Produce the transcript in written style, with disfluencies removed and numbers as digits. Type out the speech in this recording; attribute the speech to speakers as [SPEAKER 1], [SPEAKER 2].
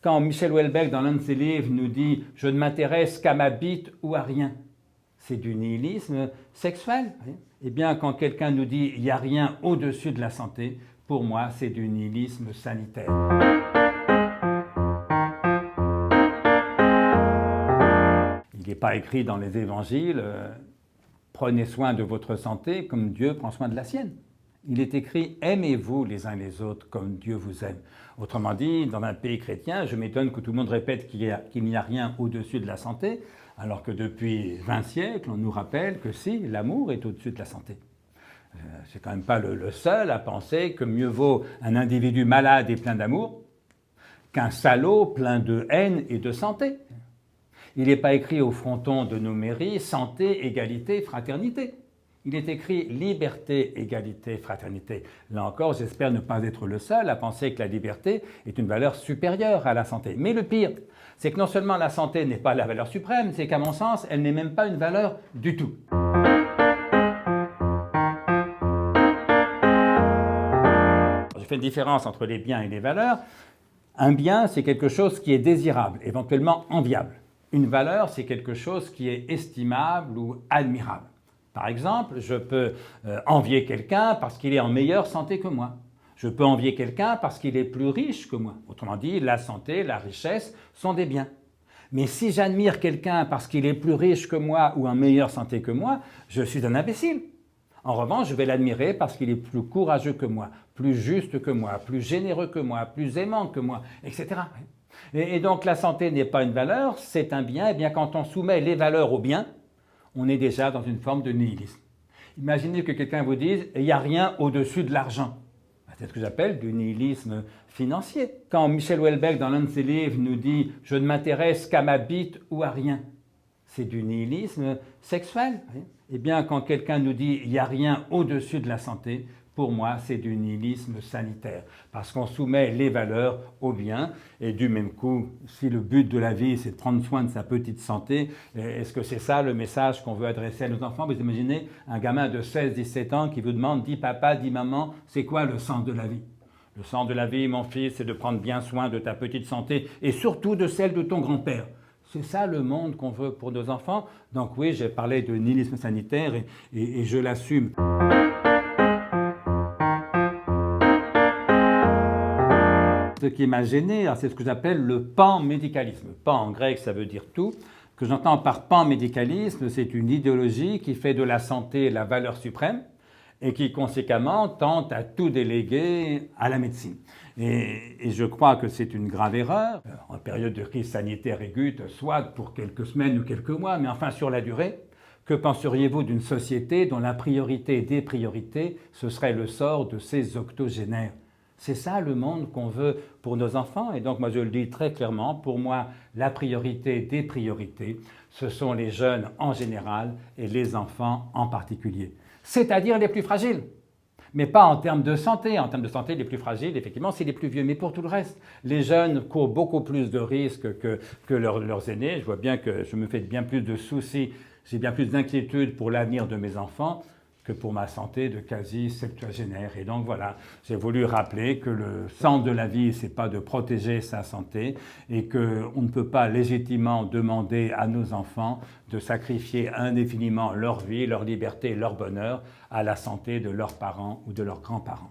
[SPEAKER 1] Quand Michel Houellebecq, dans l'un de ses livres, nous dit « Je ne m'intéresse qu'à ma bite ou à rien », c'est du nihilisme sexuel. Eh bien, quand quelqu'un nous dit « Il n'y a rien au-dessus de la santé », pour moi, c'est du nihilisme sanitaire. Il n'est pas écrit dans les évangiles « Prenez soin de votre santé comme Dieu prend soin de la sienne ». Il est écrit « Aimez-vous les uns les autres comme Dieu vous aime ». Autrement dit, dans un pays chrétien, je m'étonne que tout le monde répète qu'il n'y a rien au-dessus de la santé, alors que depuis 20 siècles, on nous rappelle que si, l'amour est au-dessus de la santé. C'est quand même pas le seul à penser que mieux vaut un individu malade et plein d'amour qu'un salaud plein de haine et de santé. Il n'est pas écrit au fronton de nos mairies « santé, égalité, fraternité ». Il est écrit « liberté, égalité, fraternité ». Là encore, j'espère ne pas être le seul à penser que la liberté est une valeur supérieure à la santé. Mais le pire, c'est que non seulement la santé n'est pas la valeur suprême, c'est qu'à mon sens, elle n'est même pas une valeur du tout. Je fais une différence entre les biens et les valeurs. Un bien, c'est quelque chose qui est désirable, éventuellement enviable. Une valeur, c'est quelque chose qui est estimable ou admirable. Par exemple, je peux envier quelqu'un parce qu'il est en meilleure santé que moi. Je peux envier quelqu'un parce qu'il est plus riche que moi. Autrement dit, la santé, la richesse sont des biens. Mais si j'admire quelqu'un parce qu'il est plus riche que moi ou en meilleure santé que moi, je suis un imbécile. En revanche, je vais l'admirer parce qu'il est plus courageux que moi, plus juste que moi, plus généreux que moi, plus aimant que moi, etc. Et donc la santé n'est pas une valeur, c'est un bien. Et bien quand on soumet les valeurs aux biens, on est déjà dans une forme de nihilisme. Imaginez que quelqu'un vous dise « il n'y a rien au-dessus de l'argent ». C'est ce que j'appelle du nihilisme financier. Quand Michel Houellebecq, dans l'un de ses livres, nous dit « je ne m'intéresse qu'à ma bite ou à rien », c'est du nihilisme sexuel. Eh bien, quand quelqu'un nous dit « il n'y a rien au-dessus de la santé », pour moi, c'est du nihilisme sanitaire, parce qu'on soumet les valeurs aux biens, et du même coup, si le but de la vie, c'est de prendre soin de sa petite santé, est-ce que c'est ça le message qu'on veut adresser à nos enfants? Vous imaginez un gamin de 16-17 ans qui vous demande « dis papa, dis maman, c'est quoi le sens de la vie ?» Le sens de la vie, mon fils, c'est de prendre bien soin de ta petite santé, et surtout de celle de ton grand-père. C'est ça le monde qu'on veut pour nos enfants. Donc oui, j'ai parlé de nihilisme sanitaire et je l'assume. Ce qui m'a gêné, c'est ce que j'appelle le panmédicalisme. Pan en grec, ça veut dire tout. Ce que j'entends par panmédicalisme, c'est une idéologie qui fait de la santé la valeur suprême et qui conséquemment tente à tout déléguer à la médecine. Et je crois que c'est une grave erreur. En période de crise sanitaire aiguë, soit pour quelques semaines ou quelques mois, mais enfin sur la durée, que penseriez-vous d'une société dont la priorité des priorités, ce serait le sort de ses octogénaires? C'est ça le monde qu'on veut pour nos enfants. Et donc moi je le dis très clairement, pour moi la priorité des priorités, ce sont les jeunes en général et les enfants en particulier. C'est-à-dire les plus fragiles. Mais pas en termes de santé. En termes de santé, les plus fragiles, effectivement, c'est les plus vieux. Mais pour tout le reste, les jeunes courent beaucoup plus de risques que leurs aînés. Je vois bien que je me fais bien plus de soucis, j'ai bien plus d'inquiétudes pour l'avenir de mes enfants que pour ma santé de quasi-septuagénaire. Et donc voilà, j'ai voulu rappeler que le sens de la vie, c'est pas de protéger sa santé et qu'on ne peut pas légitimement demander à nos enfants de sacrifier indéfiniment leur vie, leur liberté, leur bonheur à la santé de leurs parents ou de leurs grands-parents.